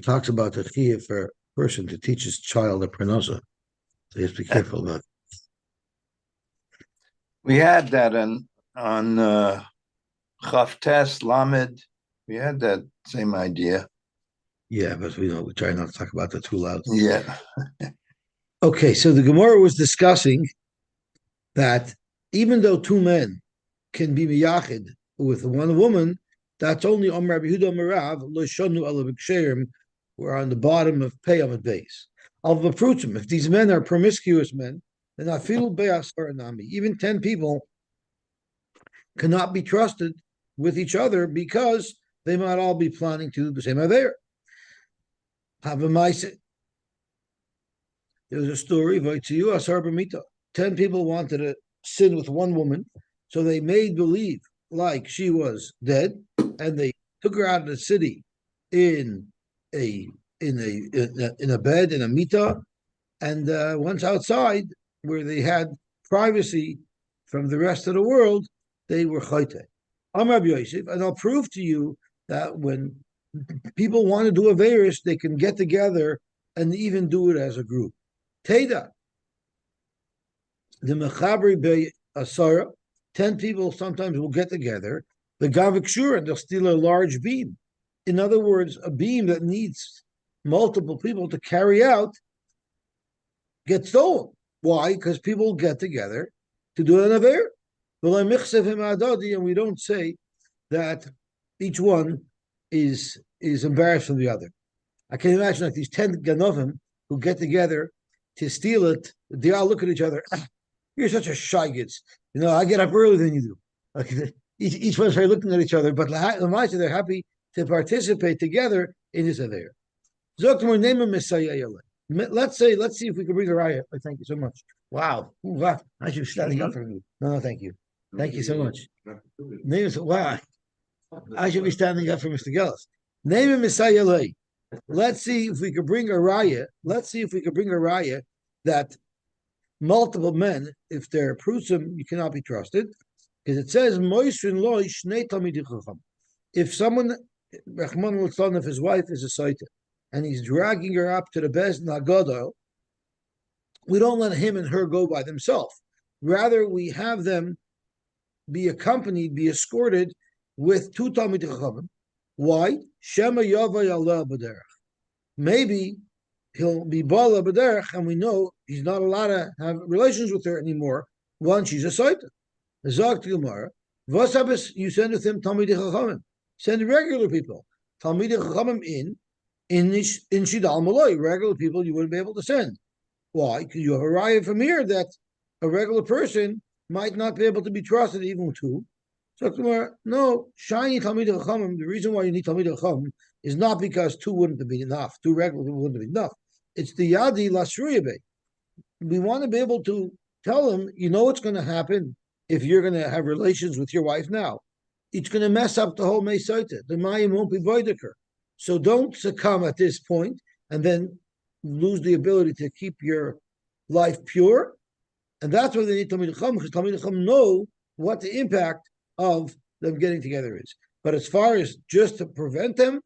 It talks about the chiyuv for a person to teach his child a pronosa. So you have to be careful about it. We had that on Chavtes Lamed. We had that same idea. Yeah, but we try not to talk about that too loud. Yeah. Okay, so the Gemara was discussing that even though two men can be miyachid with one woman, that's only Rabbi Yehuda Merav lo shonu ala b'ksherim. We're on the bottom of Peyamid base. Al v'prutzim. If these men are promiscuous men, then afilu be'asar nami. Even 10 people cannot be trusted with each other because they might all be planning to do the same aver. There was a story, 10 people wanted to sin with one woman, so they made believe like she was dead, and they took her out of the city in a bed, in a mita, and once outside, where they had privacy from the rest of the world, they were chayte. I'm Rabbi Yosef, and I'll prove to you that when people want to do a virus, they can get together and even do it as a group. Teda, the mechabri be asara, 10 people sometimes will get together. The gavik shur, and they'll steal a large beam. In other words, a beam that needs multiple people to carry out gets stolen. Why? Because people get together to do an aver. And we don't say that each one is embarrassed from the other. I can imagine like these 10 ganovim who get together to steal it. They all look at each other. You're such a shy gitz. I get up earlier than you do. Like, each one's looking at each other, but they're happy to participate together in this affair. Let's see if we can bring a riot. Thank you so much. Wow. I should be standing up for you. No, thank you. Thank you so much. Wow. I should be standing up for Mr. Gellis. Name him Messiah. Let's see if we could bring a riot. That multiple men, if they're prusim, you cannot be trusted. Because it says, if someone, if his wife is a saita, and he's dragging her up to the Bez Nagodo, we don't let him and her go by themselves. Rather, we have them be accompanied, be escorted with 2 Talmidei Chachamim. Why? Shema Yavay Allah B'derech. Maybe he'll be Bala B'derech, and we know he's not allowed to have relations with her anymore once she's a Saita. Zog to Gemara, Vasabis, you send with him Talmidei Chachamim. Send regular people. Talmidei Chachamim in Shidal Malay, regular people you wouldn't be able to send. Why? Because you have a riot from here that a regular person might not be able to be trusted even with 2. So no, shiny Talmidei Chachamim, the reason why you need Talmidei Chachamim is not because 2 wouldn't have been enough, 2 regular people wouldn't have been enough. It's the Yadi Lasriyabe. We want to be able to tell them, what's going to happen if you're going to have relations with your wife now. It's going to mess up the whole Mesaita. The Mayim won't be Voideker. So don't succumb at this point and then lose the ability to keep your life pure. And that's why they need Talmidei Chachamim, because Talmidei Chachamim know what the impact of them getting together is. But as far as just to prevent them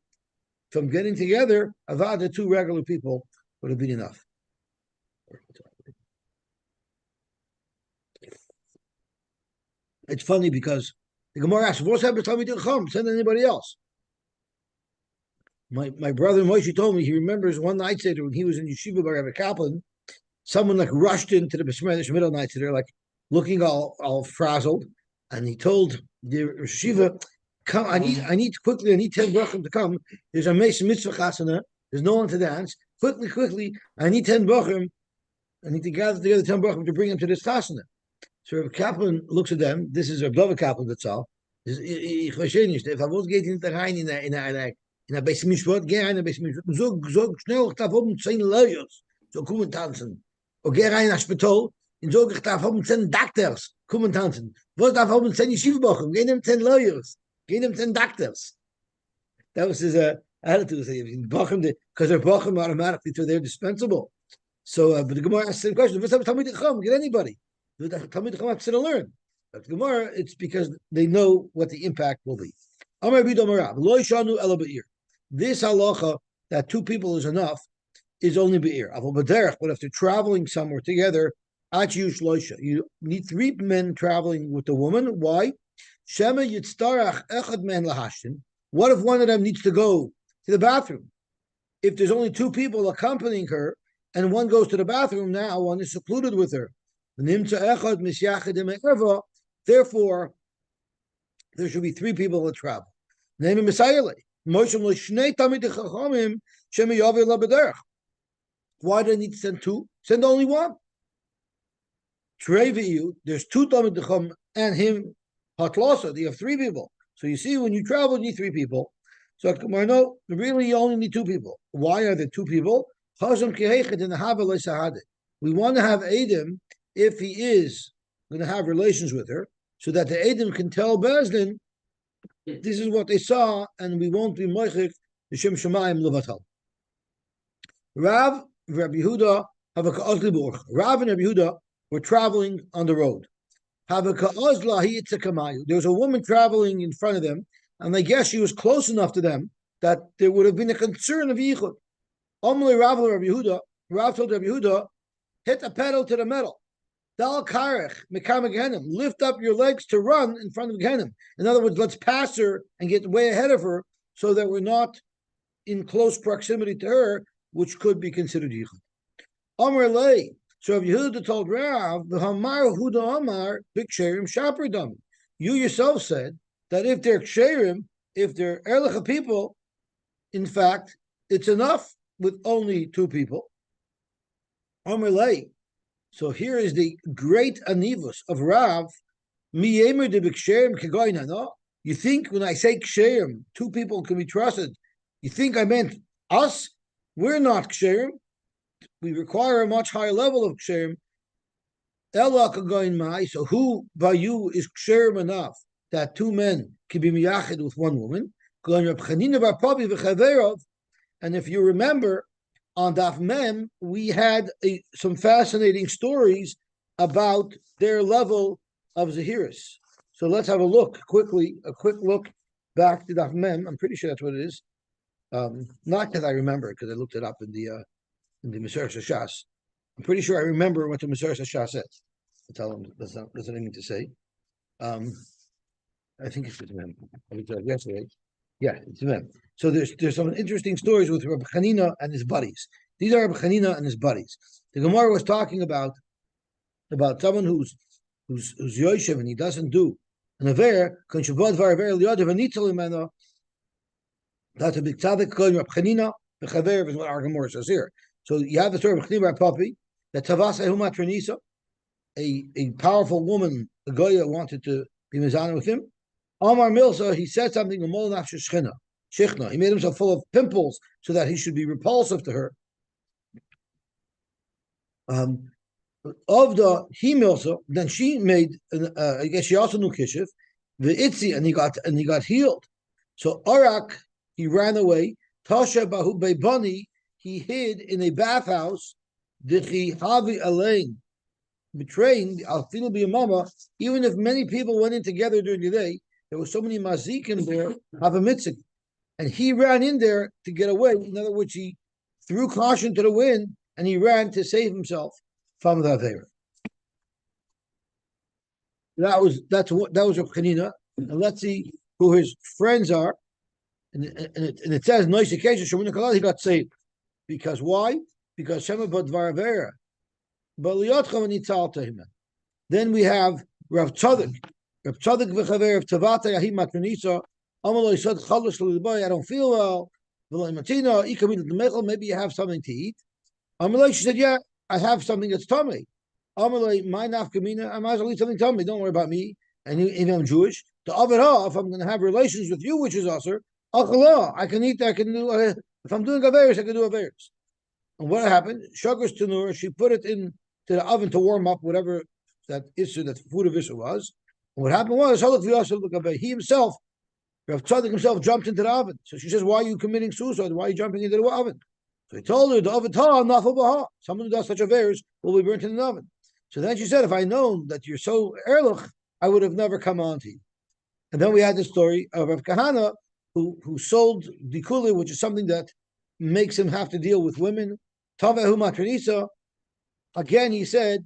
from getting together, Avada, 2 regular people would have been enough. It's funny because the Gemara asks, what's happened to Talmidei Chachamim? Send anybody else. My brother Moshe told me he remembers one night Seder when he was in Yeshiva by Rabbi Kaplan, someone like rushed into the B'Shemedish middle night Seder, like looking all frazzled, and he told the Yeshiva, "Come, I need 10 brachim to come. There's a mitzvah chasana. There's no one to dance. Quickly, I need 10 brachim. I need to gather together 10 brachim to bring him to this chasana." So Rabbi Kaplan looks at them. This is Rabbi Kaplan that's all. Ich verstehe nicht. If I was getting rein in a Beis Mishpat, geh rein in a Beis Mishpat, so schnell, ich darf oben 10 Lawyers, so kommen tanzen. Und geh rein in ein Spital, und so, ich darf oben 10 Doctors, kommen tanzen. Was darf oben 10 Yeshiva-Bochum? Geh nehm 10 Lawyers, geh nehm 10 Doctors. That was his attitude, because they're Bochum automatically, so they're dispensable. So, but the Gemara asks the same question, what's up with Talmidei Chachamim? Get anybody. The Talmidei Chachamim have to learn. But the Gemara, it's because they know what the impact will be. This halacha that 2 people is enough is only be'ir. But if they're traveling somewhere together, you need 3 men traveling with the woman. Why? Shema yitztarach echad men lahashtin. What if one of them needs to go to the bathroom? If there's only 2 people accompanying her, and one goes to the bathroom, now one is secluded with her. Therefore, there should be 3 people that travel. Name him Why do they need to send 2? Send only 1. There's 2 Talmid Chacham and him Hatlasa. You have 3 people. So you see, when you travel, you need 3 people. So no, really, you only need 2 people. Why are there 2 people? We want to have Adam if he is going to have relations with her, so that the Adam can tell Bezdin, this is what they saw, and we won't be moichik the Shem Shemayim levatal. Rav Rabbi Yehuda have a ka'ozli b'orcha. Rav and Rabbi Yehuda were traveling on the road. Have a ka'ozla hiyitzakamayu. There was a woman traveling in front of them, and I guess she was close enough to them that there would have been a concern of yichud. Omle Rav Rabbi Yehuda. Rav told Rabbi Yehuda, hit a pedal to the metal. Dal karech mekam gehenim. Lift up your legs to run in front of gehenim. In other words, let's pass her and get way ahead of her, so that we're not in close proximity to her, which could be considered yichud. Amar lei. So Rabbi Yehuda told Rav, "V'hamar Huda Amar b'ksherim shaperdam." You yourself said that if they're ksherim, if they're erlicha people, in fact, it's enough with only 2 people. Amar lei. So here is the great anivus of Rav. Mi de b'ksherim kegoyna. No, you think when I say ksherim, 2 people can be trusted, you think I meant us? We're not ksherim. We require a much higher level of ksherim. Ella kagoyin mai. So who by you is ksherim enough that 2 men can be miyached with 1 woman? And if you remember, on Daf Mem, we had some fascinating stories about their level of Zahiris. So let's have a look quickly, a quick look back to Daf Mem. I'm pretty sure that's what it is. Not because I remember it, because I looked it up in the Mesorah Shas. I'm pretty sure I remember what the Mesorah Shas says. I tell them that's not anything to say. I think it's Mem. I was yesterday. Yeah, it's Mem. So there's some interesting stories with Rabbi Chanina and his buddies. These are Rabbi Chanina and his buddies. The Gemara was talking about someone who's Yosy and he doesn't do an aver. That's a big tzaddik called Rabbi Chanina. The chaver is what our Gemara says here. So you have the story of Chanina Papi that Tavasa Humat Renisa, a powerful woman, a Goya wanted to be mizana with him. Amar Milsa, he said something to Mol Nafsh Shechina. He made himself full of pimples so that he should be repulsive to her. Of the he Milsa, then she made. I guess she also knew Kishiv, the Itzi, and he got healed. So Arak, he ran away. Tasha Bahu Beibani, he hid in a bathhouse. Dichi Havi Alain, betraying Alfilu Biyamama. Even if many people went in together during the day, there were so many mazikim there, have a mitzvah. And he ran in there to get away. In other words, he threw caution to the wind and he ran to save himself from the Avera. That was Reb Chanina. And let's see who his friends are. And it says nice occasion he got saved. Because why? Because Shema Badvar Avera. Then we have Rav Tzaddik. Rav Tzaddik v'chaver of Tavata Yahim Matronisa. I don't feel well. Maybe you have something to eat. She said, yeah, I have something that's tummy. I might as well eat something tummy. Don't worry about me. And if I'm Jewish, if I'm going to have relations with you, which is usher, I can eat. I can do. If I'm doing averis, I can do averis. And what happened? Sugar's tanur. She put it into the oven to warm up whatever that food of Issa was. And what happened was he himself. Rav Tzaddik himself jumped into the oven. So she says, why are you committing suicide? Why are you jumping into the oven? So he told her, the oven, someone who does such affairs will be burnt in the oven. So then she said, if I known that you're so erlich, I would have never come on to you. And then we had the story of Rav Kahana, who sold dikuli, which is something that makes him have to deal with women. Tavehu matranisa. Again, he said,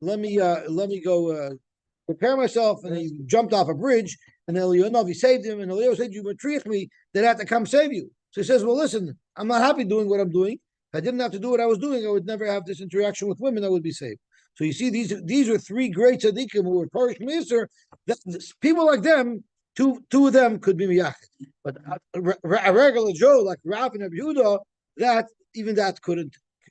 let me go prepare myself. And he jumped off a bridge, and Eliyahu saved him. And Eliyahu said, you betrayed me, they had to come save you. So he says, well, listen, I'm not happy doing what I'm doing. If I didn't have to do what I was doing, I would never have this interaction with women. I would be saved. So you see, these are three great tzaddikim who were Parish Minister. People like them, two of them could be miyachid. But a regular Joe like Rav and Yehuda,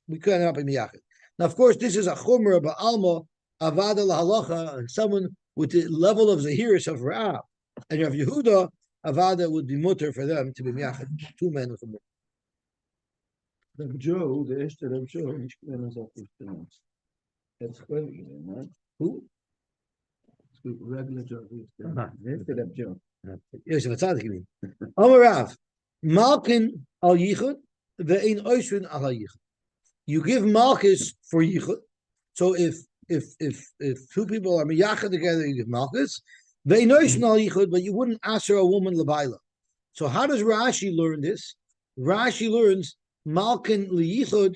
we couldn't be miyachid. Now, of course, this is a chumrah ba'alma avada lahalacha, and someone with the level of zahiris of Rav and Rav Yehuda, avada would be mutter for them to be miyachid. Two men with a mutter. Reb Joe, de eerste Reb Joe, nicht gewinnt auf die Stimme. Het is gewoon gewinnt, Who? Regular Joe, de eerste Reb Joe. Yosy, wat staat er in? Amar Rav, Malkin al Yichud, ve'ein oisrin al Yichud. You give Malchus for Yichud. So if two people are miyachad together, you give Malchus. Ve'ein oisrin al Yichud, but you wouldn't answer a woman lebaila. So how does Rashi learn this? Rashi learns Malkin liyichud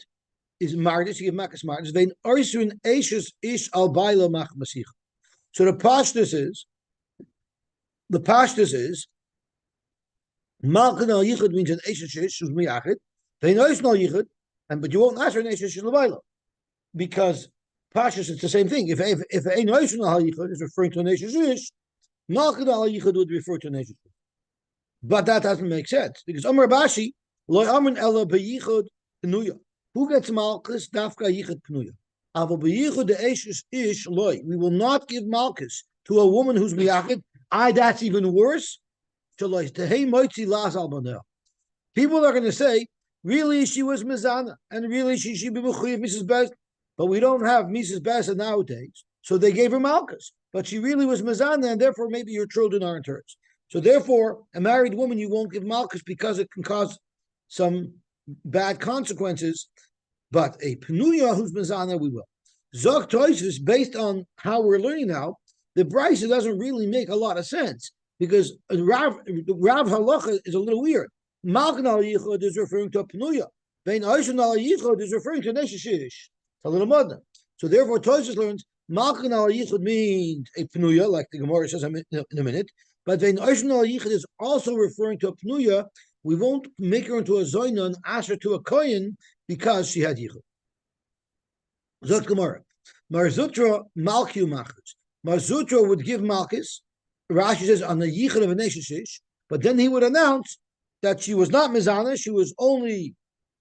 is mardis. You give Malchus mardis. Ve'ein oisrin eishes ish al baila mach masich. So the pashtus is Malkin al Yichud means an Eshes who's miyachid. They know it's no Yichud, but you won't answer an Eshes levaila because pashtus it's the same thing. If an Eshes al Yichud is referring to an Eshes, Malkin al Yichud would refer to an Eshes. But that doesn't make sense because Amar Bashi loy amrin ela beyichud pnuya. Who gets Malchus dafka Yichud pnuya? Avo beyichud the Eshes ish loy. We will not give Malchus to a woman who's miyachid. That's even worse. People are going to say, really, she was mizana, and really, she be mechuyev Mrs. Best, but we don't have Mrs. Best nowadays, so they gave her Malchus. But she really was mizana, and therefore maybe your children aren't hers. So therefore, a married woman you won't give Malchus because it can cause some bad consequences. But a penuya who's mizana, we will. Zok Toysus, based on how we're learning now, the brisa doesn't really make a lot of sense because Rav halacha is a little weird. Malkin al Yichud is referring to a penuya. Vein Oishin al Yichud is referring to neshish. It's a little mudna. So therefore, Tosis learns Malkin al Yichud means a penuya, like the Gemara says in a minute. But Vein Oishin al Yichud is also referring to a penuya. We won't make her into a zoyna and ask her to a kohen because she had Yichud. Zot Gemara. Marzutra Malkiu Machus. Marzutra would give Malchus, Rashi says, on the Yichud of a Neshishish, but then he would announce that she was not Mizana, she was only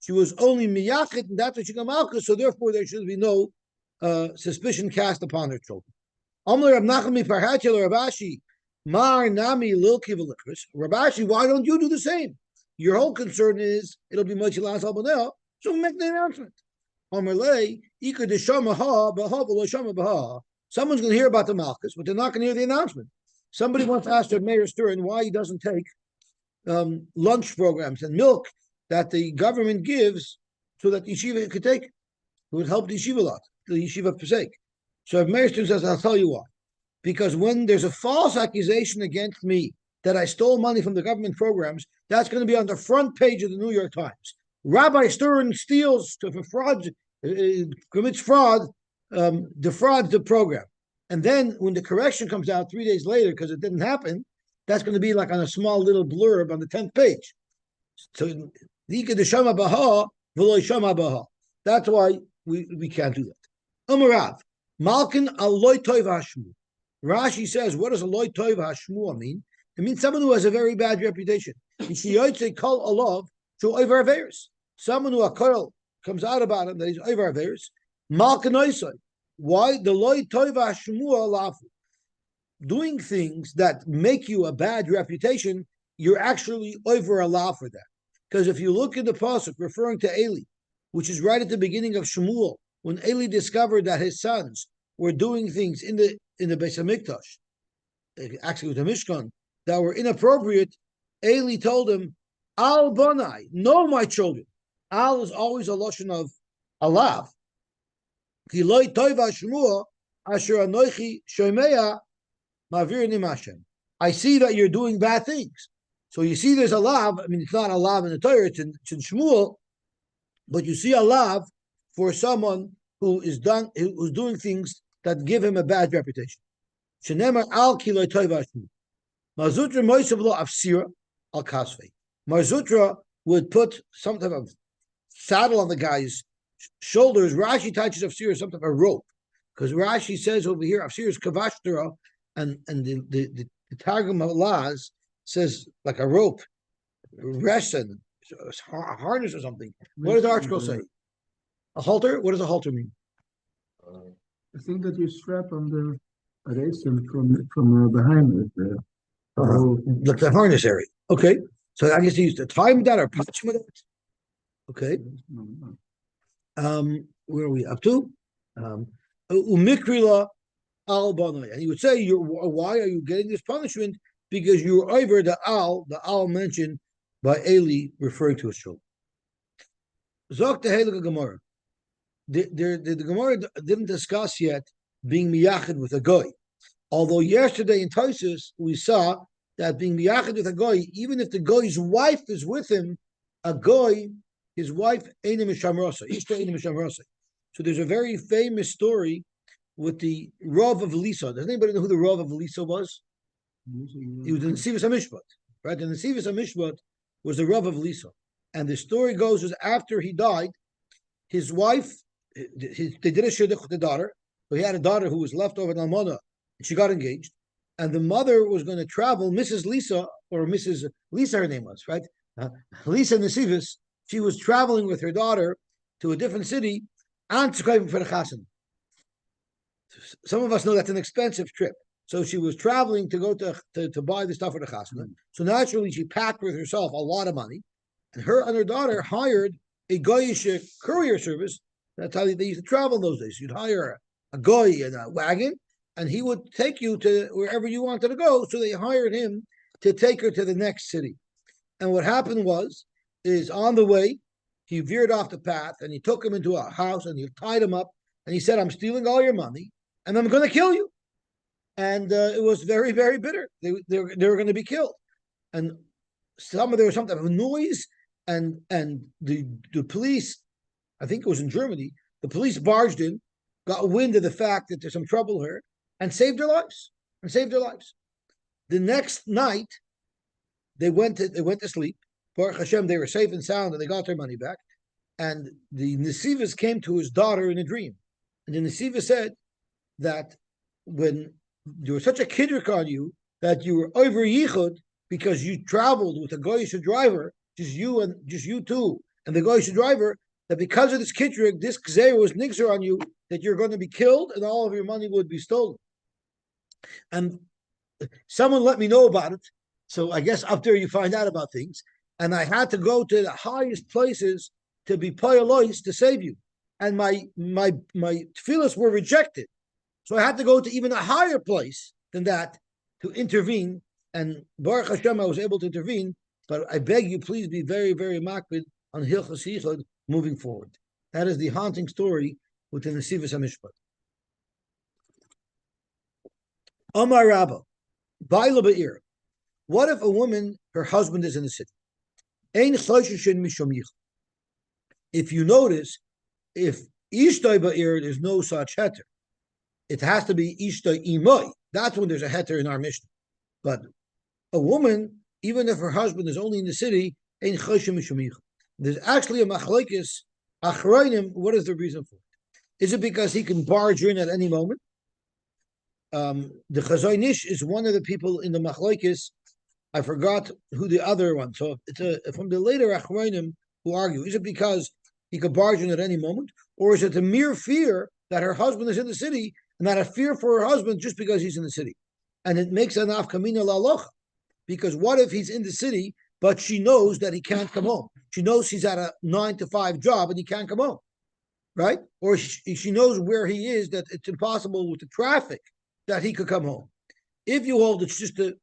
Miyachid, and that's what she got Malchus, so therefore there should be no suspicion cast upon her children. Amr Rab Nachami Parhachel Rabashi, Mar Nami Lilki Velikris. Rabashi, why don't you do the same? Your whole concern is it'll be Mochilas Albanel, so make the announcement. Amr Lei, Ika Deshamaha, Baha, Shama. Someone's going to hear about the Malchus, but they're not going to hear the announcement. Somebody once asked Mayor Stern why he doesn't take lunch programs and milk that the government gives so that yeshiva could take it. It would help the yeshiva a lot, the yeshiva forsake. So Mayor Stern says, I'll tell you why. Because when there's a false accusation against me that I stole money from the government programs, that's going to be on the front page of the New York Times. Rabbi Stern steals for fraud, commits fraud, defrauds the program. And then when the correction comes out 3 days later, because it didn't happen, that's going to be like on a small little blurb on the 10th page. So that's why we can't do that. Umarav, Malkin aloy toiv hashmu. Rashi says, what does aloy toiv hashmu mean? It means someone who has a very bad reputation. Someone who a kol comes out about him that he's over averis. Malkin oisai. Why? The loy toiva shmua lafu. Doing things that make you a bad reputation, you're actually over a law for that. Because if you look at the pasuk referring to Eli, which is right at the beginning of Shmuel, when Eli discovered that his sons were doing things in the Beis Hamikdash, actually with the Mishkan, that were inappropriate, Eli told him, Al bonai, no, my children. Al is always a loshon of alav. I see that you're doing bad things. So you see there's a lav. I mean, it's not a lav in the Torah, it's in Shmuel, But you see a lav for someone who's doing things that give him a bad reputation. Shenemar al kiloi toivashmu. Marzutra moisav lo afsira al kasvei. Marzutra would put some type of saddle on the guy's shoulders. Rashi touches afsira some type of rope, because Rashi says over here afsira is kavashtara, and the Targum of Laz says like a rope, resin, a harness or something. What does the article say? A halter? What does a halter mean? I think that you strap on the racing from behind it. Like the harness area. Okay. So I guess he used to tie him with that or punch him with it. Okay. Where are we up to? Umikrila al banai. And he would say, why are you getting this punishment? Because you were over the al mentioned by Eli, referring to his children. Zok the Heilige Gemara. The Gemara didn't discuss yet being miyachid with a goy. Although yesterday in Tosis we saw that being miyachid with a goy, even if the goy's wife is with him, a goy, his wife einim mishamrasa, ishta einim mishamrasa. So there's a very famous story with the Rav of Lisa. Does anybody know who the Rav of Lisa was? He was in the Nesivos HaMishpat, right? And the Nesivos HaMishpat was the Rav of Lisa. And the story goes is after he died, his wife, they did a shidduch with the daughter. So he had a daughter who was left over in Almana, and she got engaged. And the mother was going to travel, Mrs. Lisa, or Mrs. Lisa, her name was, right? Lisa Nesivos, she was traveling with her daughter to a different city, and for the chassan. Some of us know that's an expensive trip. So she was traveling to go to buy the stuff for the chasna. So naturally, she packed with herself a lot of money, and her daughter hired a goyish courier service. That's how they used to travel in those days. You'd hire a goy in a wagon, and he would take you to wherever you wanted to go. So they hired him to take her to the next city. And what happened is on the way, he veered off the path, and he took him into a house, and he tied him up, and he said, "I'm stealing all your money, and I'm going to kill you." And it was very, very bitter. They were going to be killed, and there was some type of noise, and the police, I think it was in Germany, the police barged in, got wind of the fact that there's some trouble here, and saved their lives. The next night, they went to sleep. Baruch Hashem, they were safe and sound, and they got their money back. And the Nesivos came to his daughter in a dream, and the Nesivos said that when there was such a kidrik on you that you were over yichud because you traveled with a goyish driver, just you two, and the goyish driver, that because of this kidrik, this gzeir was nixer on you, that you're going to be killed and all of your money would be stolen. And someone let me know about it, so I guess up there you find out about things. And I had to go to the highest places to be payalois to save you, and my tefillas were rejected. So I had to go to even a higher place than that to intervene. And Baruch Hashem, I was able to intervene. But I beg you, please be very, very makbid on Hilchos Yichud moving forward. That is the haunting story within the Nesivos HaMishpat. Amar Rabba, Baila Ba'ir. What if a woman, her husband is in the city? Ein choshishin mishom yichud. If you notice, if Ishtay Ba'ir, there's no such heter. It has to be Ishtay Imoy. That's when there's a heter in our Mishnah. But a woman, even if her husband is only in the city, ein choshim mishum yichud. There's actually a machlokes achronim. What is the reason for it? Is it because he can barge in at any moment? The Chazon Ish is one of the people in the machlokes. I forgot who the other one. So it's from the later achronim who argue. Is it because he could barge in at any moment, or is it a mere fear that her husband is in the city, and not a fear for her husband just because he's in the city? And it makes an afkamina la'alocha, because what if he's in the city, but she knows that he can't come home? She knows he's at a 9-to-5 job and he can't come home, right? Or she knows where he is, that it's impossible with the traffic that he could come home. If you hold it's just the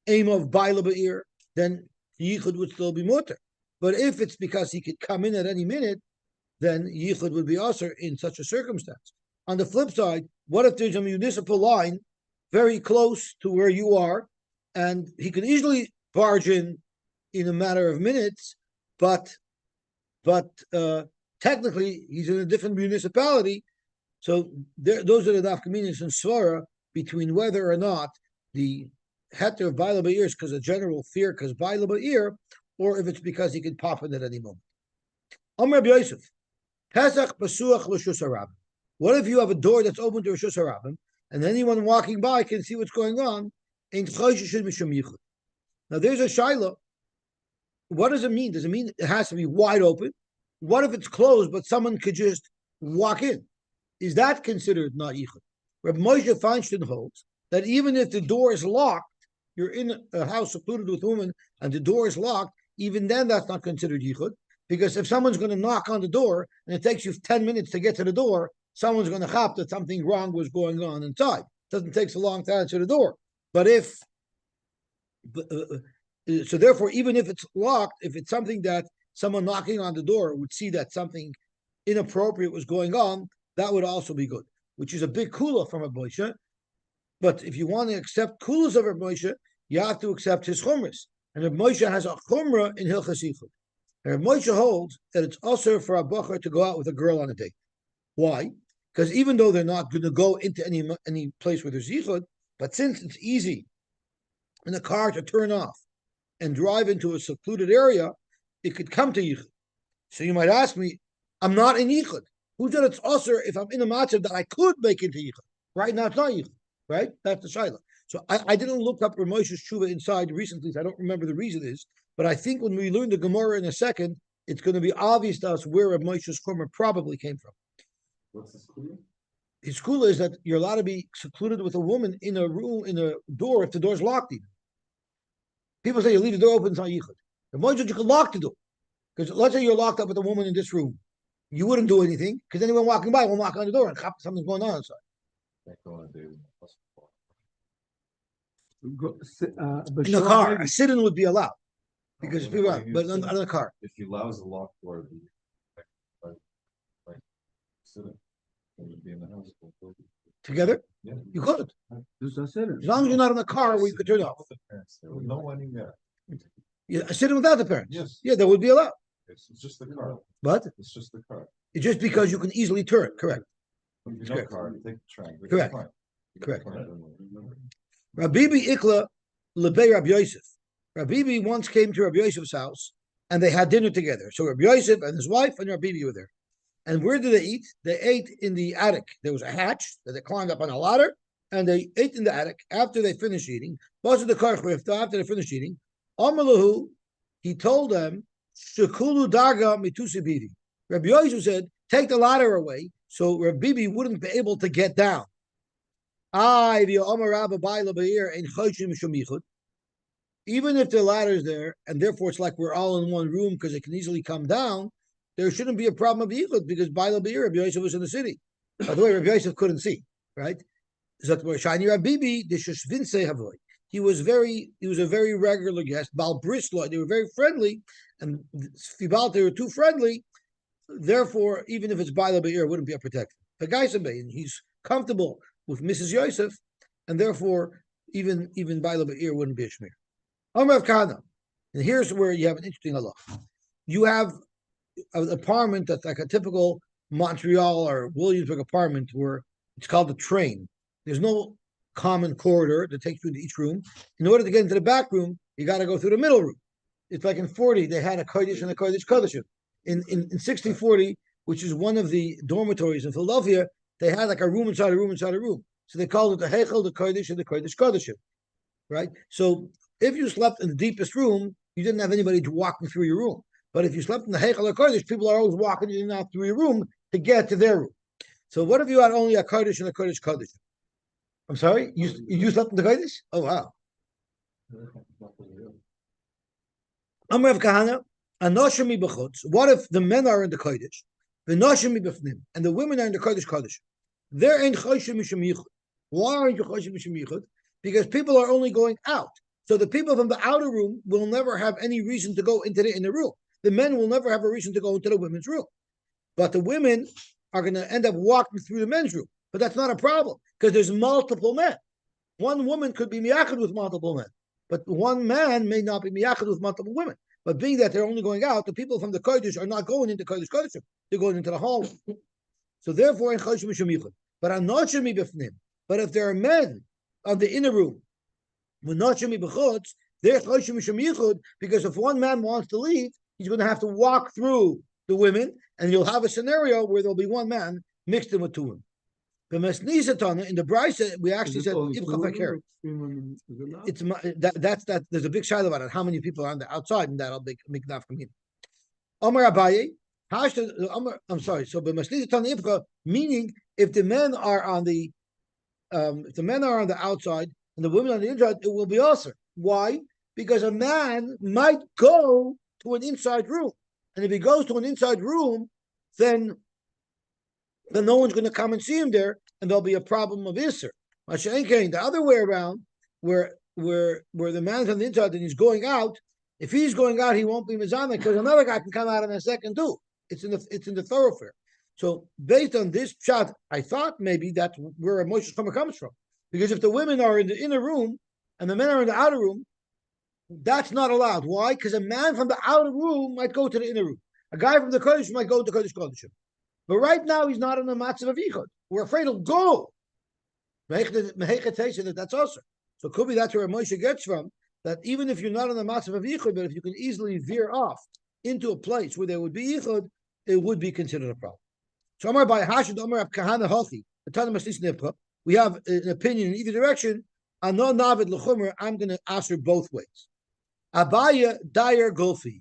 aim of Baila Ba'ir, then Yichud would still be mutter. But if it's because he could come in at any minute, then Yichud would be usher in such a circumstance. On the flip side, what if there's a municipal line very close to where you are, and he can easily barge in a matter of minutes, but technically he's in a different municipality. So those are the nafkaminas and svara between whether or not the heter of Baila Ba'ir is because of general fear, because Baila Ba'ir, or if it's because he could pop in at any moment. Amr Rabbi Yosef, Pesach Basuach L'Shus HaRabim. What if you have a door that's open to Rishus HaRabim, and anyone walking by can see what's going on? Now there's a shaila. What does it mean? Does it mean it has to be wide open? What if it's closed, but someone could just walk in? Is that considered not yichud? Reb Moshe Feinstein holds that even if the door is locked, you're in a house secluded with a woman, and the door is locked, even then that's not considered yichud. Because if someone's going to knock on the door, and it takes you 10 minutes to get to the door, someone's going to chop that something wrong was going on inside. It doesn't take so long to answer the door. But so therefore, even if it's locked, if it's something that someone knocking on the door would see that something inappropriate was going on, that would also be good, which is a big kula from Rabbi Moshe. But if you want to accept kulas of Rabbi Moshe, you have to accept his chumras. And Rabbi Moshe has a chumrah in Hilchas Yichud. And Rabbi Moshe holds that it's also for a bacher to go out with a girl on a date. Why? Because even though they're not going to go into any place where there's yichud, but since it's easy in a car to turn off and drive into a secluded area, it could come to yichud. So you might ask me, I'm not in yichud. Who said it's usher if I'm in a matzav that I could make into yichud? Right now it's not yichud. Right? That's the shaila. So I didn't look up Rav Moshe's tshuva inside recently. So I don't remember the reason is, but I think when we learn the Gemara in a second, it's going to be obvious to us where Rav Moshe's chumrah probably came from. What's the school? His kula is that you're allowed to be secluded with a woman in a room, in a door, if the door's locked even. People say you leave the door open, it's not yichud. The Moshe, you can lock the door. Because let's say you're locked up with a woman in this room. You wouldn't do anything, because anyone walking by will knock on the door and something's going on inside. In the car, a sit-in would be allowed. Because people are, but on the car. If he allows the locked door, like sit-in, it would be in the house. Together? Yeah. You could. There's a sit-in. As long as you're not in the car where you could turn off. There was no one in there. Yeah, a sit-in without the parents. Yes. Yeah, that would be allowed. It's just the car. But It's just the car. it's just because you can easily turn, correct. If you Correct. no car, take the train. Correct. Fine. Correct. Fine. Rabibi Ikla Lebei Rabbi Yosef. Rabibi once came to Rabbi Yosef's house and they had dinner together. So Rabbi Yosef and his wife and Rabibi were there. And where did they eat? They ate in the attic. There was a hatch that they climbed up on a ladder and they ate in the attic after they finished eating. After they finished eating, Amalahu, he told them, Shekulu Daga Mitusibivi. Rabbi Yosef said, take the ladder away so Rabibi wouldn't be able to get down. Even if the ladder is there, and therefore it's like we're all in one room because it can easily come down, there shouldn't be a problem of yichud because Baila Be'ir, Rabbi Yosef was in the city. By the way, Rabbi Yosef couldn't see, right? He was a very regular guest. Bal Brisla, they were very friendly, and Fibal, they were too friendly. Therefore, even if it's Baila Be'ir, it wouldn't be a protector. The guy's he's comfortable with Mrs. Yosef, and therefore even Baila Be'ir wouldn't be a shmir. Amar of Kana, and here's where you have an interesting halach. You have an apartment that's like a typical Montreal or Williamsburg apartment where it's called the train. There's no common corridor that takes you into each room. In order to get into the back room, you got to go through the middle room. It's like in 40, they had a Kodesh and a Kodesh Kodeshim. In 6040, which is one of the dormitories in Philadelphia, they had like a room inside a room inside a room. So they called it the Heichel, the Kodesh, and the Kodesh Kodeshim. Right? So if you slept in the deepest room, you didn't have anybody to walk you through your room. But if you slept in the Heichel or Kodesh, people are always walking in and out through your room to get to their room. So what if you had only a Kodesh and a Kodesh Kodesh? I'm sorry? You slept in the Kodesh? Oh, wow. Amar of Kahana, Anoshimi b'chutz. What if the men are in the Kodesh, the Noshimi b'fnim, and the women are in the Kodesh Kodesh? There ain't Choshem Mishum Yichud. Why aren't you Choshem Mishum Yichud? Because people are only going out. So the people from the outer room will never have any reason to go into the inner room. The men will never have a reason to go into the women's room. But the women are going to end up walking through the men's room. But that's not a problem because there's multiple men. One woman could be miyachad with multiple men, but one man may not be miyachad with multiple women. But being that they're only going out, the people from the Kodesh are not going into Kodesh Kodeshim. They're going into the hall. So therefore, in Chodesh Mishum Yichud. But Anoshim Bifnim. But if there are men on the inner room, Anoshim B'chutz, they're Chodesh Mishum Yichud, because if one man wants to leave, he's going to have to walk through the women, and you'll have a scenario where there'll be one man mixed in with two women. The Mesnizatana in the Brisa, we actually said it's that's that. There's a big shadow about it. How many people are on the outside, and that'll make nafkamina. Omar Abaye, I'm sorry. So b'masnizatana ifka, meaning if the men are on the outside and the women on the inside, it will be also. Why? Because a man might go to an inside room, and if he goes to an inside room, then no one's going to come and see him there, and there'll be a problem of Isser. The other way around, where the man's on the inside and he's going out, if he's going out, he won't be Mizana because another guy can come out in a second too. It's in the thoroughfare. So based on this shot, I thought maybe that's where Moshe's Chomer comes from. Because if the women are in the inner room and the men are in the outer room, that's not allowed. Why? Because a man from the outer room might go to the inner room. A guy from the Kodesh might go to Kodesh Kodeshim. But right now he's not in the matzav of yichud. We're afraid he'll go. That's also. So it could be that's where Moshe gets from, that even if you're not in the matzav of yichud, but if you can easily veer off into a place where there would be yichud, it would be considered a problem. So Amar by Hashid Amar of Kahana Hochi, we have an opinion in either direction. Anon Navid L'chumer, I'm going to answer both ways. Abaya Dayer Golfi.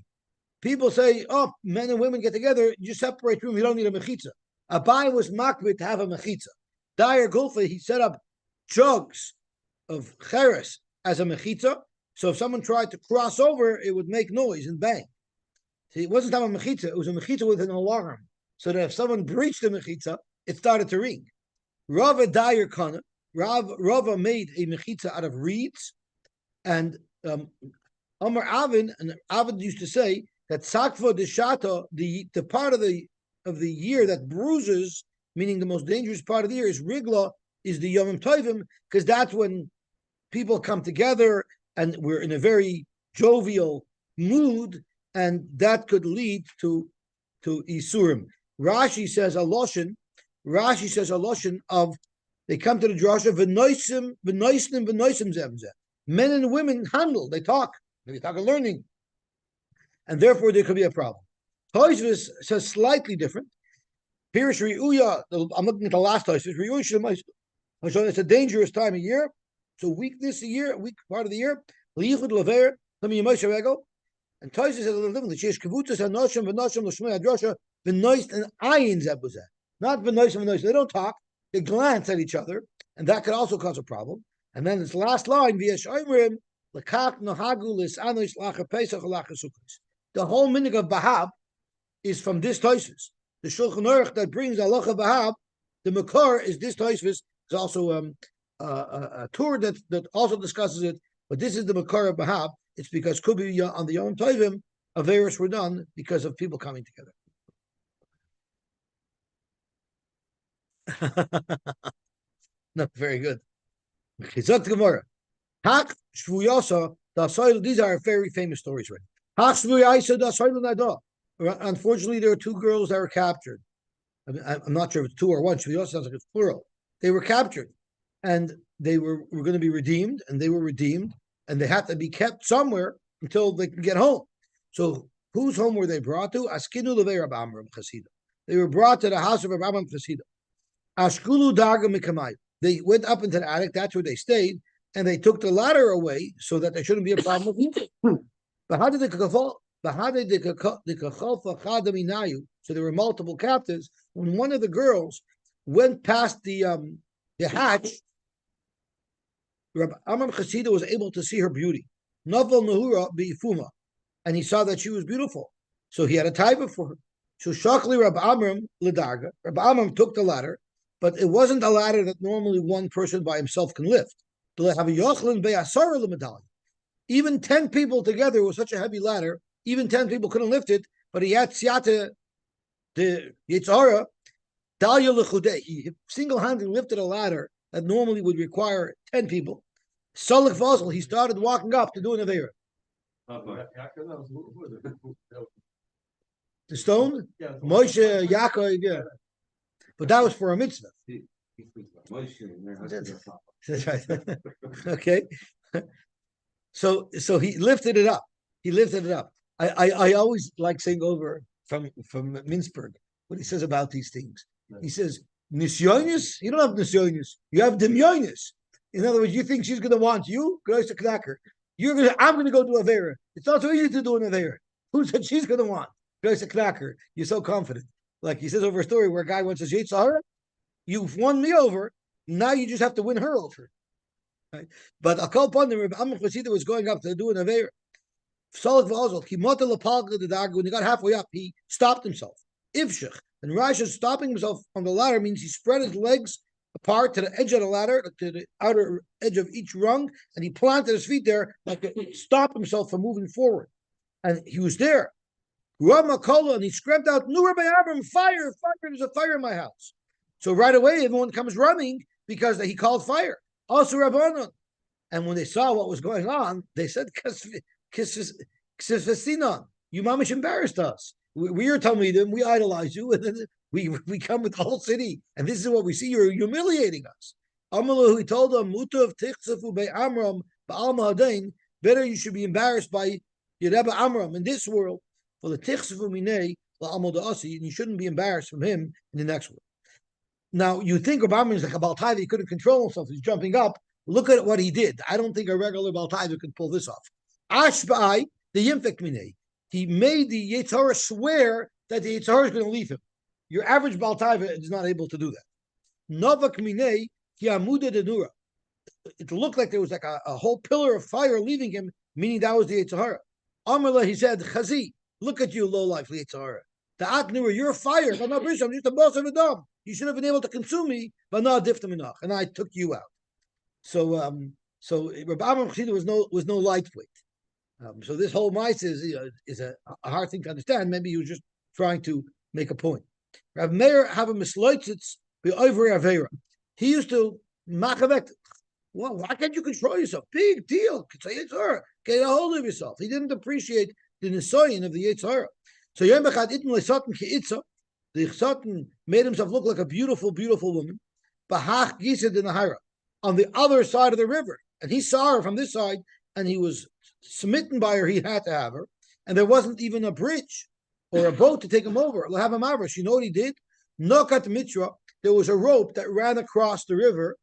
People say, oh, men and women get together, you separate room, you don't need a mechitza. Abai was makbid to have a mechitza. Dyer Gulfa, he set up jugs of cheres as a mechitza, so if someone tried to cross over, it would make noise and bang. See, it wasn't a mechitza, it was a mechitza with an alarm, so that if someone breached the mechitza, it started to ring. Rava Dyer Kana, Rava made a mechitza out of reeds, and Amar Avin, and Avin used to say, that sakva deshata, the part of the year that bruises, meaning the most dangerous part of the year, is rigla, is the yomim tovim, because that's when people come together and we're in a very jovial mood, and that could lead to isurim. Rashi says a loshen of they come to the drasha v'noisim zemzem. Men and women handle, they talk of learning. And therefore there could be a problem. Toysvis says slightly different. Pirish Riyuya, I'm looking at the last Toysvis. Riyuya, it's a dangerous time of year. So weakness a year, weak part of the year. Lichud lever, let me Moshe Rego. And Toysvis says a little differently. She is kivutzas hanoshim v'noshim l'shmei hadrasha v'noist and ayin zebuzeh. Not v'noishim. They don't talk. They glance at each other, and that could also cause a problem. And then this last line, v'yesh oimrim l'kach nohagu l'sanosh lacha pesach lacha sukkos. The whole minig of Bahab is from this Tosfos. The Shulchan Aruch that brings Halacha Bahab, the Makar is this Tosfos. There's also a tour that also discusses it, but this is the Makar of Bahab. It's because could be on the Yom Tovim, Averis were done because of people coming together. No, very good. Gemara. These are very famous stories, right? Unfortunately, there are two girls that were captured. I'm not sure if it's two or one. Shvuyos sounds like it's plural. They were captured, and they were going to be redeemed, and they were redeemed, and they had to be kept somewhere until they can get home. So, whose home were they brought to? Askinu levei Rab Amram Chasida. They were brought to the house of Rab Amram Chasida. Ashkulu darga mikamai. They went up into the attic. That's where they stayed, and they took the ladder away so that there shouldn't be a problem with people. But how did the so there were multiple captives. When one of the girls went past the hatch, Rabbi Amram Chasida was able to see her beauty. Novel Nahura Beifuma, and he saw that she was beautiful. So he had a taiva for her. So Shakli Rabbi Amram Ledarga. Rabbi Amram took the ladder, but it wasn't a ladder that normally one person by himself can lift. Even 10 people together was such a heavy ladder. Even 10 people couldn't lift it. But he had siyata, the Yitzhara, Dalia Lechudei. He single-handedly lifted a ladder that normally would require 10 people. Salach Vazel, he started walking up to do an Avera. The stone, Moshe, Yaakov, yeah. But that was for a mitzvah. That's right. Okay. So he lifted it up. He lifted it up. I always like saying over from Mintzberg what he says about these things. He says, Nisyonis, you don't have Nisyonis, you have Demyonis. In other words, you think she's gonna want you, Gross a knacker. I'm gonna go do Avera. It's not so easy to do an Avera. Who said she's gonna want? Gross a knacker. You're so confident. Like he says over a story where a guy wants to say, you've won me over, now you just have to win her over. Right? But a call upon the Rebbe Amach Vasida was going up to do an Avera. When he got halfway up, he stopped himself. Ifshach. And Rashi stopping himself on the ladder means he spread his legs apart to the edge of the ladder, to the outer edge of each rung, and he planted his feet there like to stop himself from moving forward. And he was there. And he screamed out, Nur Abram, fire, there's a fire in my house. So right away, everyone comes running because he called fire. Also Rabbanon. And when they saw what was going on, they said, Ksifesinon, you mamish embarrassed us. We are Talmidim, we idolize you, and then we come with the whole city, and this is what we see, you're humiliating us. Amalu, he told them, Mutav Tichsafu Be Amram, Ba'alma Hadain, better you should be embarrassed by your Rebbe Amram in this world, for the Tichsafu Minei, La'amod Asi, and you shouldn't be embarrassed from him in the next world. Now, you think of Amram is like a Baltai, he couldn't control himself, he's jumping up. Look at what he did. I don't think a regular Baltai could pull this off. Ashbai, the Yimfek Minei. He made the Yetzirah swear that the Yetzirah is going to leave him. Your average Baltaiva is not able to do that. Novak Minei, ki amuda denura. It looked like there was like a whole pillar of fire leaving him, meaning that was the Yetzirah. Amarla, he said, Chazi, look at you, low life Yetzirah. The Aknura, you're fire, but not I'm just a boss of a dog. You should have been able to consume me, but not diftaminach, and I took you out. So Rabbi Amram Chasida was no lightweight. So this whole mice is a hard thing to understand. Maybe he was just trying to make a point. Rav Meir have a misloitzitz be over Avera. He used to machavek. Well, why can't you control yourself? Big deal. Get a hold of yourself. He didn't appreciate the nisoyin of the Yetzirah. So Yom Echad Itn Leisatan Keitza, the Chsatan made himself look like a beautiful, beautiful woman. Bahach Gised in the Hira, on the other side of the river, and he saw her from this side, and he was smitten by her. He had to have her, and there wasn't even a bridge or a boat to take him over. Have him over. You know what he did? Nokat Mitra. There was a rope that ran across the river,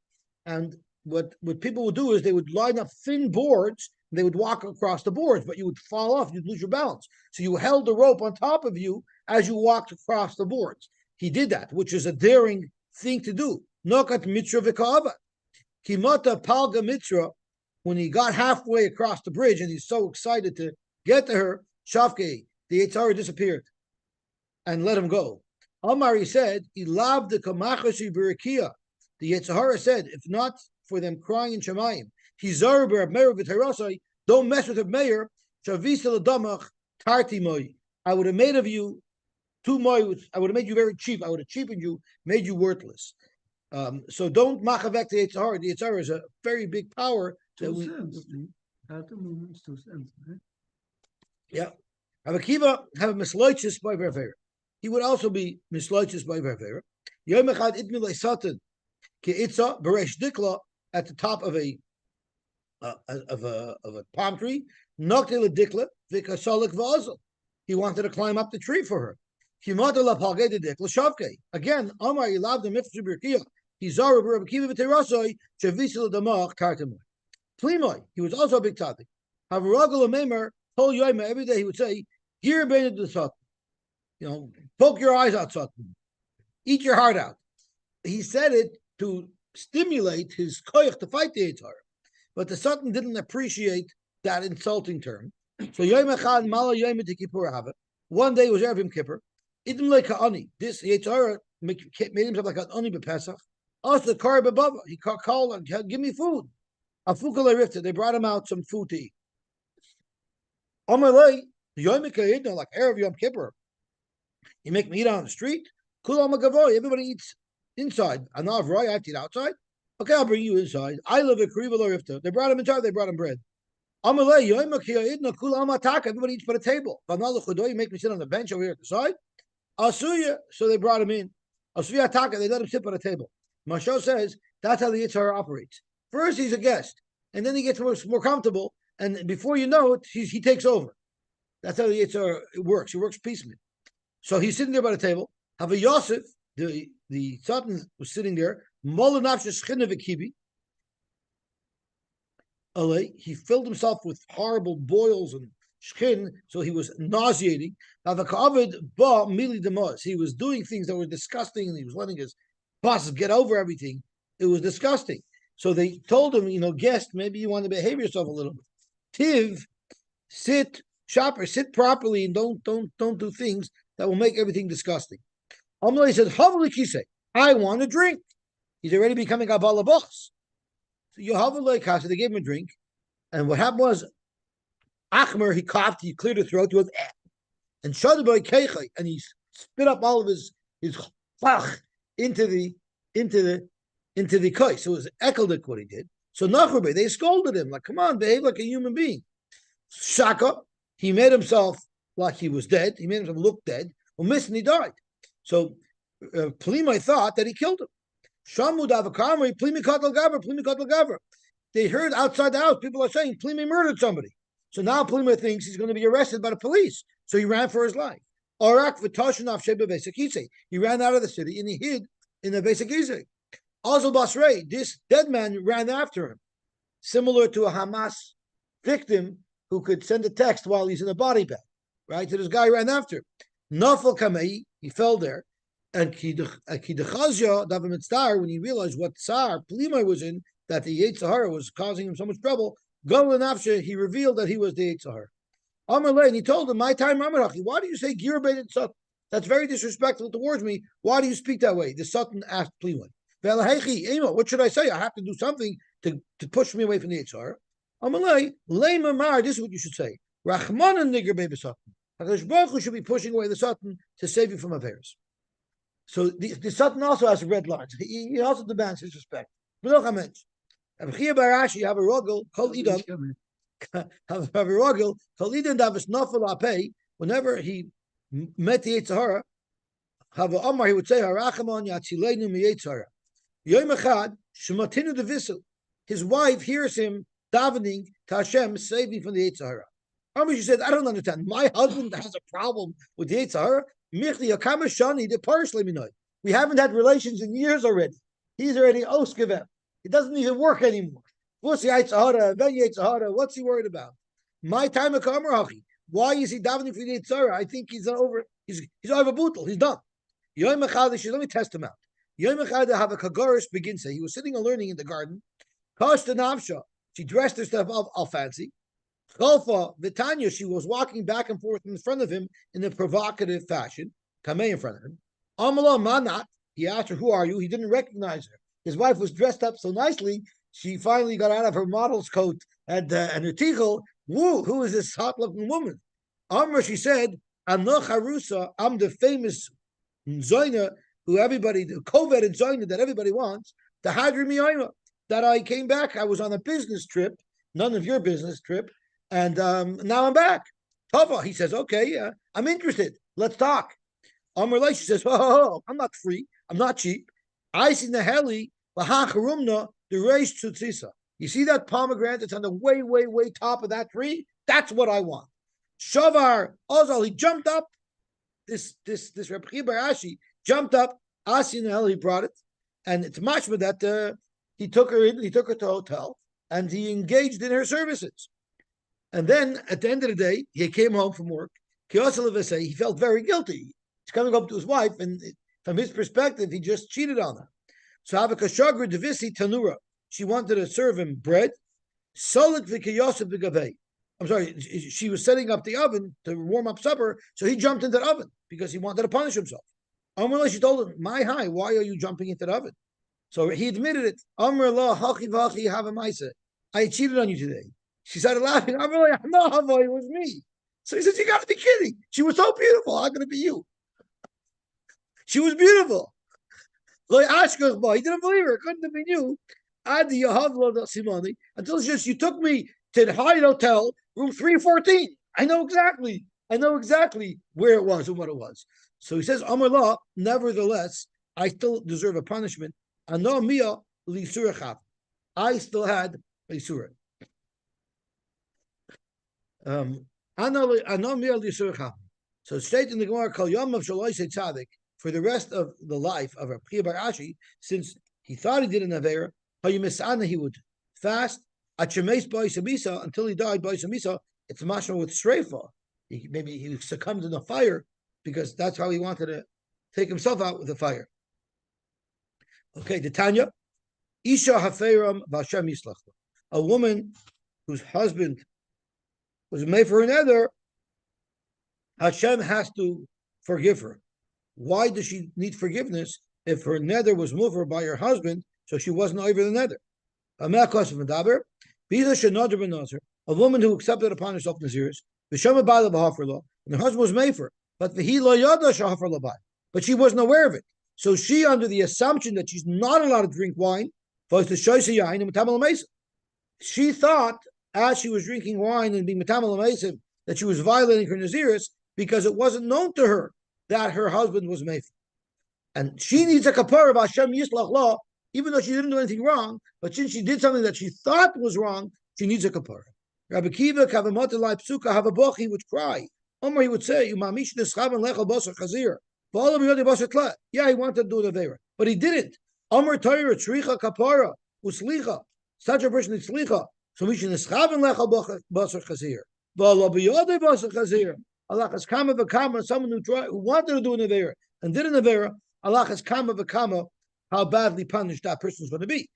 and what people would do is they would line up thin boards. And they would walk across the boards, but you would fall off. You'd lose your balance. So you held the rope on top of you as you walked across the boards. He did that, which is a daring thing to do. Nokat Mitra v'ka'ava. Kimata Palga Mitra. When he got halfway across the bridge and he's so excited to get to her, Shavke, the Yetzirah disappeared and let him go. Amar, he said, he loved the Kamachashi Barakia. The Yetzirah said, if not for them crying in Shemayim, don't mess with the mayor. I would have made of you two moy. I would have made you very cheap. I would have cheapened you, made you worthless. So don't machavek the Yetzirah. The Yetzirah is a very big power. 2 cents. At the moment, it's 2 cents. Right? Yeah. Rabbi Akiva have a misloiches by Ververa. He would also be misloiches by Ververa. Yom Echad Itmilei Satan Keitza Beresh Dikla at the top of a palm tree. Nokte Dikla Vikasalik Vazal. He wanted to climb up the tree for her. Kimata La Palge Dikla Shavke. Again, Amar Yilav the Mifzu Birkia. Hizar Rabbi Akiva V'Terasoi Shavisil Damach Kartamoy. Plimoy, he was also a big topic. Havaragul Meimer told Yoima every day he would say, "Here, Beinad the Satan, poke your eyes out, Satan, eat your heart out." He said it to stimulate his koyach to fight the Yitzhar, but the Satan didn't appreciate that insulting term. So Yoima Chad Mala Yoima Tikipur Hava. One day was Erev Yom Kippur. Idem like Ani. This Yitzhar made himself like an Ani b'Pesach. Also the Kari B'Bava. He called and give me food. They brought him out some food to eat. Like Erev Yom Kippur, you make me eat on the street. Everybody eats inside. I have to eat outside. Okay, I'll bring you inside. I live at Kriva. They brought him inside. They brought him bread. Amalei, yoima ki yidna kula amataka. Everybody eats by the table. Vanalu chudo, you make me sit on the bench over here at the side. Asuya, so they brought him in. Asuya taka, they let him sit by the table. Masho says that's how the Yitzhar operates. First, he's a guest, and then he gets more comfortable, and before you know it, he takes over. That's how the Yitzhar works. He works piecemeal. So he's sitting there by the table. Have a Yosef, the Sultan was sitting there. He filled himself with horrible boils and skin, so he was nauseating. He was doing things that were disgusting, and he was letting his bosses get over everything. It was disgusting. So they told him, guest, maybe you want to behave yourself a little bit. Tiv, sit, shopper, sit properly, and don't do things that will make everything disgusting. Amalei said, I want a drink. He's already becoming a balabas. So they gave him a drink, and what happened was, Achmer, he coughed, he cleared his throat, he was and Shadaboy Keichai, and he spit up all of his fach into the koi. So it was ekeldik what he did. So Nachurbe, they scolded him, like, come on, behave like a human being. Shaka, he made himself like he was dead, he made himself look dead, and he died. So Plimai thought that he killed him. They heard outside the house, people are saying Plimi murdered somebody. So now Plima thinks he's going to be arrested by the police. So he ran for his life. He ran out of the city and he hid in the Basic Izay. Azal Basrei, this dead man ran after him, similar to a Hamas victim who could send a text while he's in a body bag. Right? So this guy ran after him. Nafal Kamei, he fell there. And Kidachazia, Davamitzar, when he realized what Tsar Plima was in, that the Yetzirah was causing him so much trouble, he revealed that he was the Yetzirah. Amalei, and he told him, my time, Amarachi, why do you say Girbeid Satan? That's very disrespectful towards me. Why do you speak that way? The Satan asked Plima. What should I say? I have to do something to push me away from the Yetzirah. Amalei, Leimamar, this is what you should say. Rachmanan Nigger Baby Satan. HaKadosh Baruch Hu should be pushing away the Satan to save you from affairs. So the Satan also has red lines. He also demands his respect. Have a rogel, kol idam, have a rogel, kol idam davis nafel apei. Whenever he met the Yetzirah, have a Omar, he would say, Harachamon yatzilenu mi Yetzirah. Yom echad, shematinu devisel. His wife hears him davening to Hashem, save me from the Yetzirah. Omar, she said, I don't understand. My husband has a problem with the Yetzirah. We haven't had relations in years already. He's already oskevem. It doesn't even work anymore. What's he worried about? My time of Kamarachi. Why is he davening for the Yitzhara? I think he's over bootle. He's done. Let me test him out. Yom Echad have a kagoris begins. He was sitting and learning in the garden. Kashta Navsha. She dressed herself all fancy. Chalfa Vitanya, she was walking back and forth in front of him in a provocative fashion. Kamei in front of him. Amala Manat, he asked her, who are you? He didn't recognize her. His wife was dressed up so nicely, she finally got out of her model's coat and her tichel. Woo, who is this hot-looking woman? Amr, she said, Anoch Harusa, I'm the famous Zoyna, the Kovet and Zoyna that everybody wants, the Hadri Miyayma, that I came back. I was on a business trip, none of your business trip, and now I'm back. Tava, he says, okay, I'm interested. Let's talk. Amr, she says, I'm not free. I'm not cheap. I see the heli, the reish tzutzisa. You see that pomegranate that's on the way, way, way top of that tree? That's what I want. Shavar Ozal, he jumped up. This Reb Chiya bar Ashi jumped up. Asi in the heli, he brought it, and it's mashma that he took her to a hotel and he engaged in her services. And then at the end of the day, he came home from work. He felt very guilty. He's coming up to his wife, and from his perspective, he just cheated on her. So Havakashagra Devisi Tanura, she wanted to serve him bread. Solid Vikayosef Vigave. I'm sorry, she was setting up the oven to warm up supper, so he jumped into the oven because he wanted to punish himself. Amrullah, she told him, my high, why are you jumping into the oven? So he admitted it. Amrullah, Hachi Vachi Havamaisa. I cheated on you today. She started laughing. Amrullah, no, it was me. So he says, you got to be kidding. She was so beautiful. How can it be you? She was beautiful. He didn't believe her. It couldn't have been you. Until it's just, you took me to the Hyatt Hotel, room 314. I know exactly where it was and what it was. So he says, Amar La, nevertheless, I still deserve a punishment. Ano Mia Lisurachav. I still had Lisura. Ano Mia Lisurachav. So it states in the Gemara, Kol Yom of Shaloi Tzaddik, for the rest of the life of Rabbi Bar Ashi, since he thought he did an Avera, he would fast until he died by Samisa. It's mashma with Shreifa. Maybe he succumbed in the fire because that's how he wanted to take himself out with the fire. Okay, the Tanya, Isha Haferam Vashem Yislach. A woman whose husband was made for another, Hashem has to forgive her. Why does she need forgiveness if her nether was moved by her husband, so she wasn't over the nether? A woman who accepted upon herself Naziris, and her husband was made for, but she wasn't aware of it. So she, under the assumption that she's not allowed to drink wine, she thought, as she was drinking wine and being metamal ameisim, that she was violating her Naziris because it wasn't known to her that her husband was made for. And she needs a kapara of Hashem Yislach Law, even though she didn't do anything wrong, but since she did something that she thought was wrong, she needs a kapara. Rabbi Kiva Kavamotelai Psuka Havaboch, he would cry. Omar, he would say, Umamish Neschavan Lechel Basar Chazir. Yeah, he wanted to do the Avera, but he didn't. Omar Torah Tricha Kapara Uslicha. Such a person is Slicha. So we should Neschavan Lechel Basar Chazir. Valabiyode Basar Chazir. Allah has kama v'kama, someone who wanted to do an Avera and did an Avera, Allah has kama v'kama, how badly punished that person is going to be.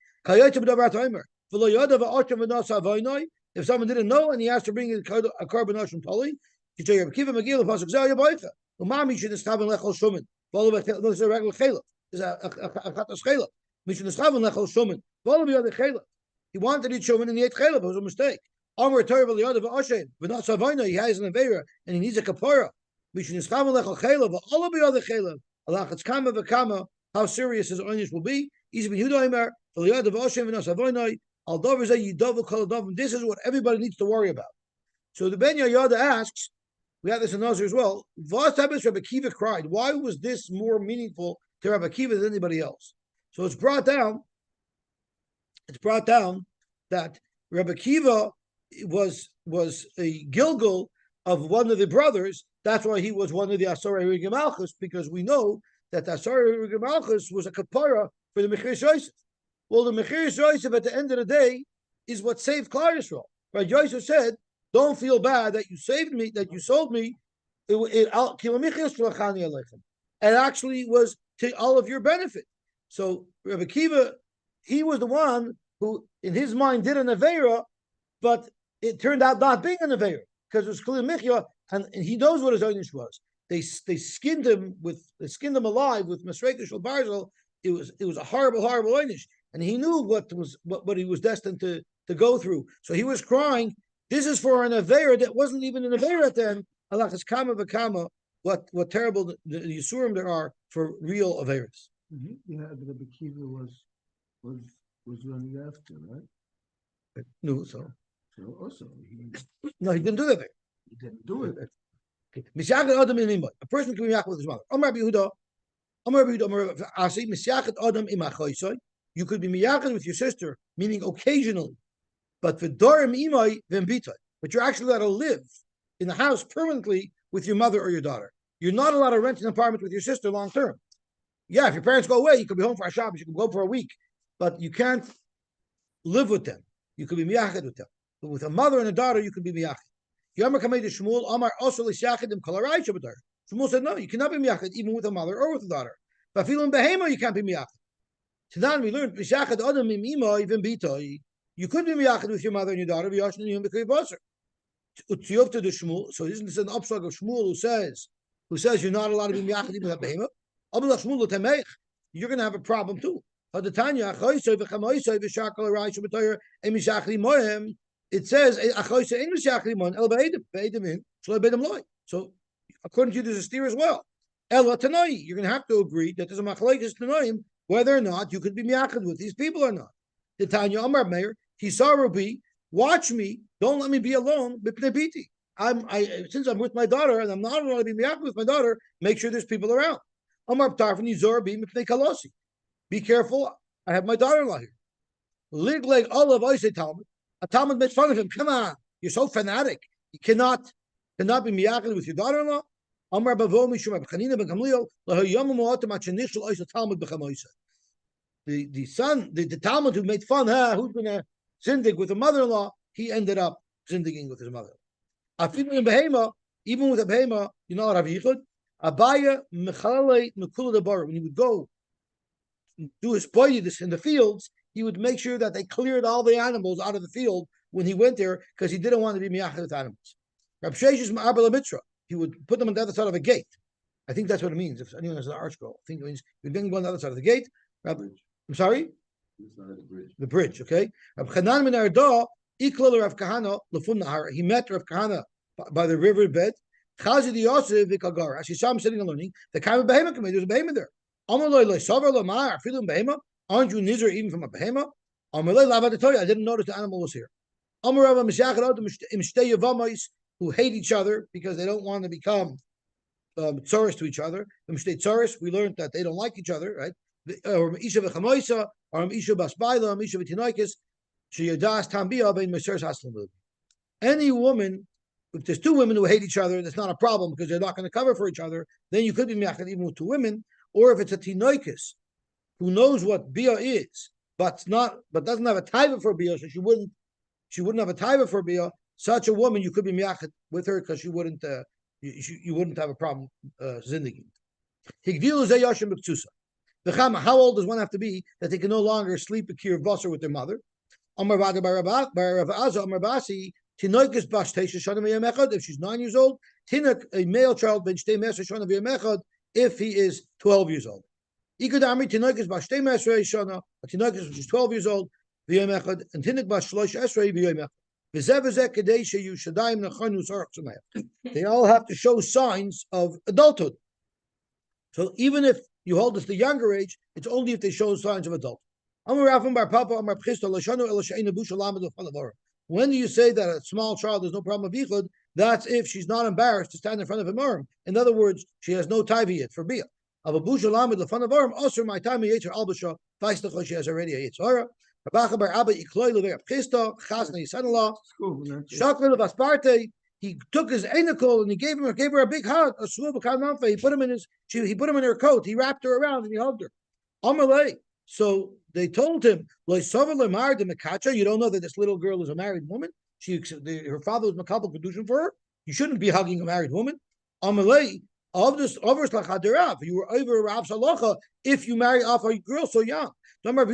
If someone didn't know and he has to bring a carbon from Tali, he should give him a gil of pasuk zayah boicha. Umami should nischaven lechol shumin. Follow a regular chayla. Is a chatas chayla. We should nischaven lechol shumin. Follow the other chayla. He wanted to eat shumin and he ate chayla, but it was a mistake. Amar Torah v'liyadav v'oshen v'not savayna. He has an avera and he needs a kapara. We should nischaven lechol chayla, but all of the other chayla. Allah has kama v'kama. How serious his onions will be. This is what everybody needs to worry about. So the Ben Yayada asks, we have this in Nazir as well, Rabbi Kiva cried. Why was this more meaningful to Rabbi Kiva than anybody else? So it's brought down that Rabbi Kiva was a Gilgal of one of the brothers. That's why he was one of the Asarei Rigim Malchus, because we know that the Asarei Rigim Malchus was a kapara for the Mechir Yosef. Well, the Mechir Yosef at the end of the day is what saved Klal Yisrael. Right? Yosef said, don't feel bad that you saved me, that you sold me. It actually was to all of your benefit. So Rabbi Kiva, he was the one who, in his mind, did an Avera, but it turned out not being an Avera, because it was Kli Michya, and he knows what his Einish was. They skinned him alive with Masreka Shel Barzel. It was a horrible Einish, and he knew what he was destined to go through. So he was crying. This is for an Avera that wasn't even an Avera then. Allah has kama v'kama, what terrible the Yisurim there are for real Averas. Yeah, but the Kiva was running after, right? No, so also no, he didn't do that. he didn't do it. A person can be with his mother. You could be miyachad with your sister, meaning occasionally, but but you're actually allowed to live in the house permanently with your mother or your daughter. You're not allowed to rent an apartment with your sister long term. Yeah, if your parents go away, you could be home for a Shabbos, you can go for a week, but you can't live with them. You could be miyachad with them. But with a mother and a daughter, you could be miyachad. Shmuel said, no, you cannot be miyachad even with a mother or with a daughter. But feeling behema, you can't be miyachad. So then we learned, you could be miyachad with your mother and your daughter. So isn't this an upshot of Shmuel who says you're not allowed to be miyachad even with a behema? You're going to have a problem too. It says, so according to you, there's a steer as well. You're going to have to agree that there's a machlekes tanoim whether or not you could be miyachad with these people or not. The Tanya Amar Meir, he saw Rabbi, watch me, don't let me be alone. Since I'm with my daughter and I'm not allowed to be miyach with my daughter, make sure there's people around. Be careful. I have my daughter-in-law here. Ligleg Olav Oisei Talmud. A Talmud makes fun of him. Come on, you're so fanatic. You cannot be miyachid with your daughter-in-law. Amar Bavo Mishum Abchanina Ben Gamliel LaHayamu Moatam Achenishul Oisei Talmud Bechamoisa. The son, the Talmud who made fun, who's gonna zindig with the mother-in-law? He ended up zindiging with his mother. Even with a behema, you know Rav Yichud, Abaya Mechalei Mekula Debar. When he would go do his this in the fields, he would make sure that they cleared all the animals out of the field when he went there because he didn't want to be miyachid with animals. Rab Sheshes Ma'arbel Mitra, he would put them on the other side of a gate. I think that's what it means. If anyone has an arch go, I think it means you're going on the other side of the gate. I'm sorry? The bridge, okay? Rab Chanan min Arda, Iklal Rav Kahana, Lefum Nahar. He met Rav Kahana by the riverbed. Chazi di Yosy Vikagar. As he saw him sitting and learning, the kind of behema came in. There's a behema there. Aren't you nizar even from a behema? I didn't notice the animal was here. Who hate each other because they don't want to become tzoros to each other. We learned that they don't like each other, right? Any woman, if there's two women who hate each other, that's not a problem because they're not going to cover for each other. Then you could be miyachid even with two women. Or if it's a tinoikis who knows what bia is, but doesn't have a taiva for bia, so she wouldn't have a taiva for bia. Such a woman, you could be miyachet with her because you wouldn't have a problem zindagi. How old does one have to be that they can no longer sleep a kir basar with their mother? If she's 9 years old, a male child if he is 12 years old. A tinoikis which is 12 years old, and tinik bas shlosh esrei v'yom echad. They all have to show signs of adulthood. So even if you hold us the younger age, it's only if they show signs of adulthood. When do you say that a small child there's no problem with yichud? That's if she's not embarrassed to stand in front of a murm. In other words, she has no taivi yet for bia. Of a busha lamed the front of arm, also my time yetzer albasha feistach she has already a yitzhara. Rabacha bar Abba ikloy levei Chista chasna his son-in-law. Shakla of Asparte. He took his enikol and he gave her a big hug. A shul b'kananfa. He put him in her coat. He wrapped her around and he hugged her. Amalei. So they told him, you don't know that this little girl is a married woman. Her father was makabel Kiddushin for her. You shouldn't be hugging a married woman. Amalei. Of this, you were over Rav Shalacha if you marry off a girl so young. We learned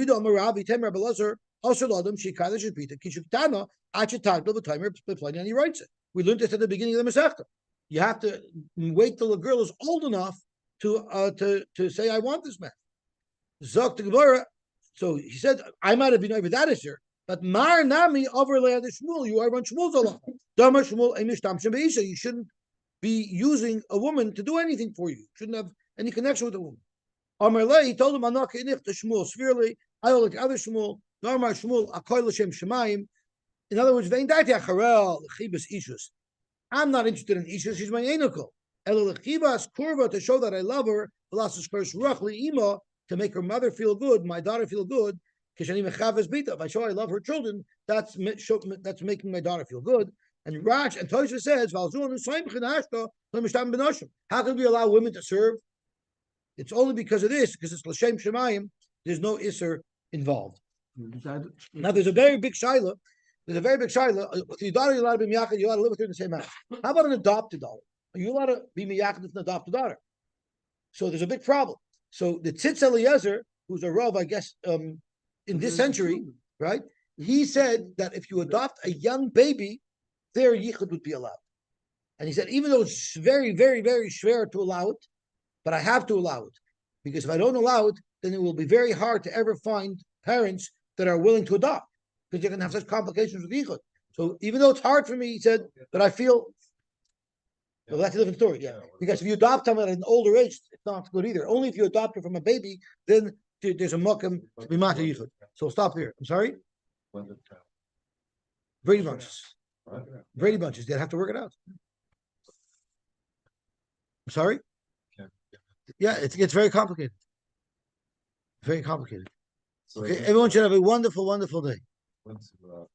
this at the beginning of the Masechta. You have to wait till the girl is old enough to say, I want this man. So he said, I might have been over that issue, but Mar Nami overlay the Shmuel, you are on Shmuel's Allah. You shouldn't be using a woman to do anything for you. Shouldn't have any connection with a woman. Amarle, he told him, Anaka inich the Shmuel severely. I will like other Shmuel. Normal Shmuel akoy l'shem shemayim. In other words, vein daiti acharel l'chibas ishus. I'm not interested in ishus. She's my enokol. Elo l'chibas kurva to show that I love her. Velasas first ruchli ima to make her mother feel good, my daughter feel good. Kishanim echaves bita. If I show I love her children, that's making my daughter feel good. And Rash and Tosha says, how can we allow women to serve? It's only because of this, because it's l'shem shemayim. There's no isser involved. Now there's a very big shaila. With your daughter, you're allowed to be miyachid. You're allowed to live with her in the same house. How about an adopted daughter? Are you allowed to be miyachid with an adopted daughter? So there's a big problem. So the Tzitz Eliezer, who's a rav, I guess, in this century, right? He said that if you adopt a young baby, their yichud would be allowed. And he said, even though it's very, very, very schwer to allow it, but I have to allow it. Because if I don't allow it, then it will be very hard to ever find parents that are willing to adopt. Because you're going to have such complications with yichud. So even though it's hard for me, he said, but I feel, well, that's a different story. Yeah. Because if you adopt them at an older age, it's not good either. Only if you adopt her from a baby, then there's a mukim to be mata yichud. So stop here. I'm sorry? Pretty much. right? Brady bunches. They'd have to work it out. I'm sorry? Yeah. Yeah, it's very complicated. Very complicated. So Okay, this, everyone should have a wonderful, wonderful day. let's,